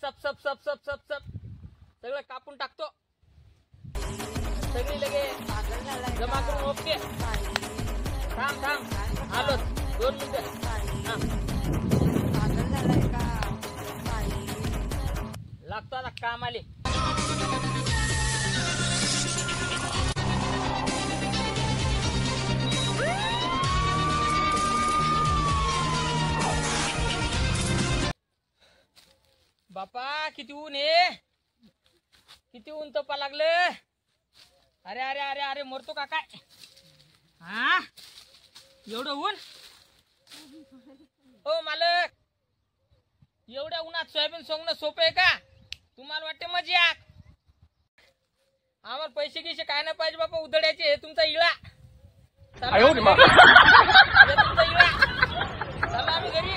सप सप सप सप सप सप सगळं कापून टाकतो. सगळी लगे जमा करून ओके. थांब थांब आलो 2 मिनिटं. लागतो आता काम आले. बापा किती ऊन आहे, किती ऊन तपा लागलं. अरे अरे अरे अरे मरतो का काय. हा एवढं ऊन. ओ मालक, एवढ्या उन्हात सोयाबीन सोंगणं सोपं आहे का. तुम्हाला वाटते मजाक. आम्हाला पैसे गिसे काय नाही पाहिजे बापा. उधड्याचे हे तुमचा इळा. चला आम्ही घरी.